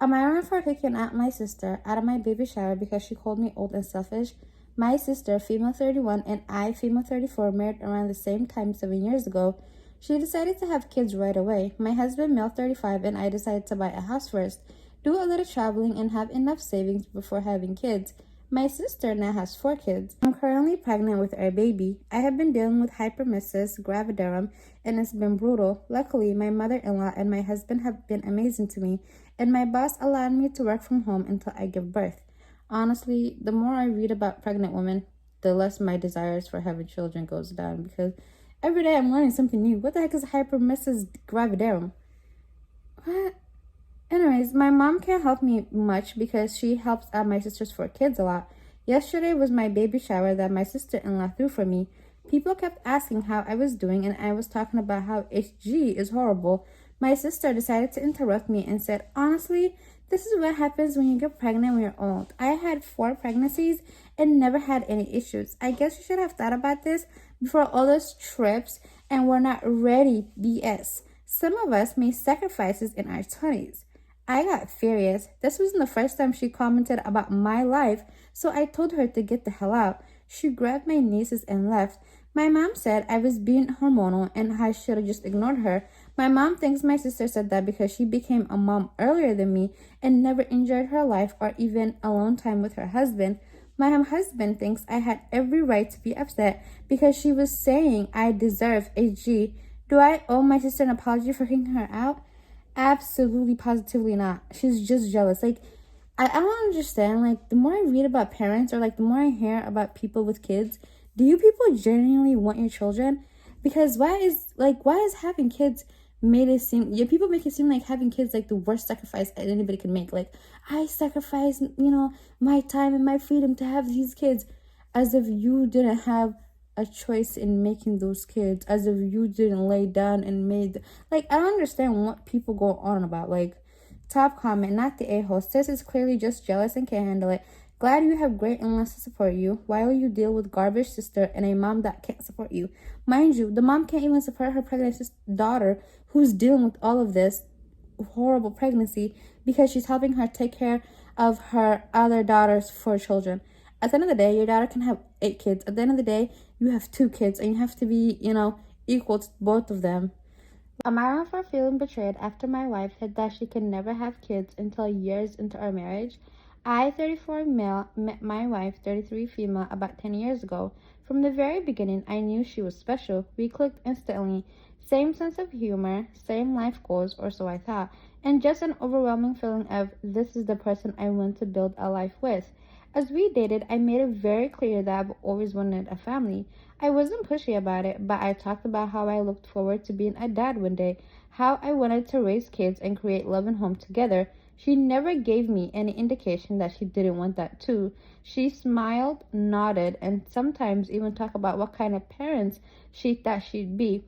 Am I wrong for kicking out my sister out of my baby shower because she called me old and selfish? My sister, female 31, and I, female 34, married around the same time 7 years ago. She decided to have kids right away. My husband, male 35, and I decided to buy a house first, do a little traveling, and have enough savings before having kids. My sister now has 4 kids. I'm currently pregnant with our baby. I have been dealing with hyperemesis gravidarum, and it's been brutal. Luckily, my mother-in-law and my husband have been amazing to me, and my boss allowed me to work from home until I give birth. Honestly, the more I read about pregnant women, the less my desires for having children goes down, because every day I'm learning something new. What the heck is hyperemesis gravidarum? What? Anyways, my mom can't help me much because she helps out my sister's 4 kids a lot. Yesterday was my baby shower that my sister-in-law threw for me. People kept asking how I was doing, and I was talking about how HG is horrible. My sister decided to interrupt me and said, honestly, this is what happens when you get pregnant when you're old. I had 4 pregnancies and never had any issues. I guess you should have thought about this before all those trips and we're not ready BS. Some of us made sacrifices in our 20s. I got furious. This wasn't the first time she commented about my life, so I told her to get the hell out. She grabbed my nieces and left. My mom said I was being hormonal and I should have just ignored her. My mom thinks my sister said that because she became a mom earlier than me and never enjoyed her life or even alone time with her husband. My husband thinks I had every right to be upset because she was saying I deserve a G. Do I owe my sister an apology for kicking her out? Absolutely, positively not. She's just jealous. Like, I don't understand. Like, the more I read about parents or like the more I hear about people with kids, do you people genuinely want your children? Because why is having kids made it seem, yeah, people make it seem like having kids like the worst sacrifice anybody can make. Like, I sacrifice, my time and my freedom to have these kids, as if you didn't have a choice in making those kids, as if you didn't lay down and made, like, I don't understand what people go on about. Like, top comment, not the a-hole. Sis is clearly just jealous and can't handle it. Glad you have great in-laws to support you while you deal with garbage sister and a mom that can't support you. Mind you, the mom can't even support her pregnant daughter who's dealing with all of this horrible pregnancy because she's helping her take care of her other daughter's 4 children. At the end of the day, your daughter can have 8 kids. At the end of the day, you have 2 kids and you have to be, equal to both of them. Am I wrong for feeling betrayed after my wife said that she can never have kids until years into our marriage? I, 34 male, met my wife, 33 female, about 10 years ago. From the very beginning, I knew she was special. We clicked instantly. Same sense of humor, same life goals, or so I thought, and just an overwhelming feeling of this is the person I want to build a life with. As we dated, I made it very clear that I've always wanted a family. I wasn't pushy about it, but I talked about how I looked forward to being a dad one day, how I wanted to raise kids and create love and home together. She never gave me any indication that she didn't want that too. She smiled, nodded, and sometimes even talked about what kind of parents she thought she'd be.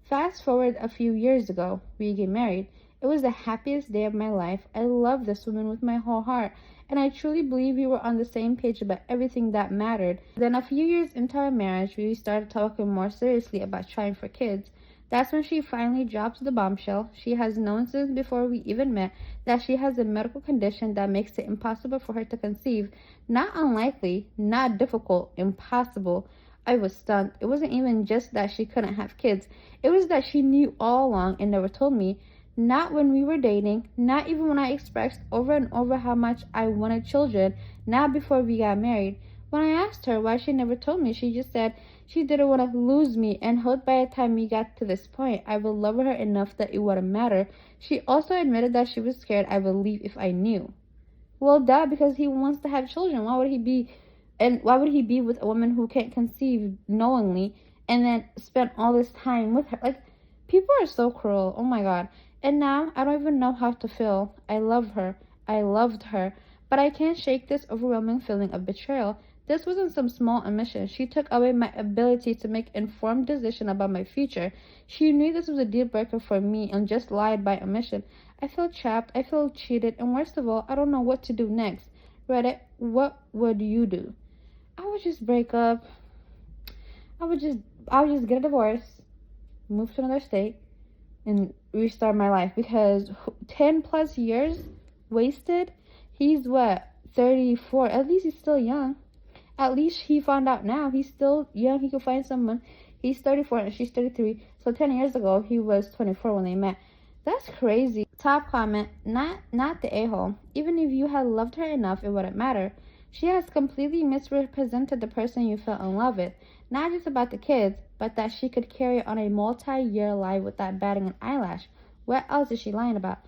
Fast forward a few years ago, we get married. It was the happiest day of my life. I love this woman with my whole heart, and I truly believe we were on the same page about everything that mattered. Then a few years into our marriage, we started talking more seriously about trying for kids. That's when she finally drops the bombshell. She has known since before we even met that she has a medical condition that makes it impossible for her to conceive. Not unlikely, not difficult, impossible. I was stunned. It wasn't even just that she couldn't have kids. It was that she knew all along and never told me. Not when we were dating, not even when I expressed over and over how much I wanted children, not before we got married. When I asked her why she never told me, she just said she didn't want to lose me and hoped by the time we got to this point, I would love her enough that it wouldn't matter. She also admitted that she was scared I would leave if I knew. Well, duh, because he wants to have children. Why would he be with a woman who can't conceive knowingly and then spend all this time with her? Like, people are so cruel. Oh my God. And now I don't even know how to feel. I love her. I loved her. But I can't shake this overwhelming feeling of betrayal. This wasn't some small omission. She took away my ability to make informed decisions about my future. She knew this was a deal breaker for me and just lied by omission. I feel trapped. I feel cheated. And worst of all, I don't know what to do next. Reddit, what would you do? I would just break up. I would just get a divorce, move to another state, and restart my life, because 10 plus years, wasted. He's what, 34? At least he's still young. At least he found out now. He's still young. He could find someone. He's 34 and she's 33. So 10 years ago, he was 24 when they met. That's crazy. Top comment, not the a-hole. Even if you had loved her enough, it wouldn't matter. She has completely misrepresented the person you fell in love with. Not just about the kids, but that she could carry on a multi-year lie without batting an eyelash. What else is she lying about?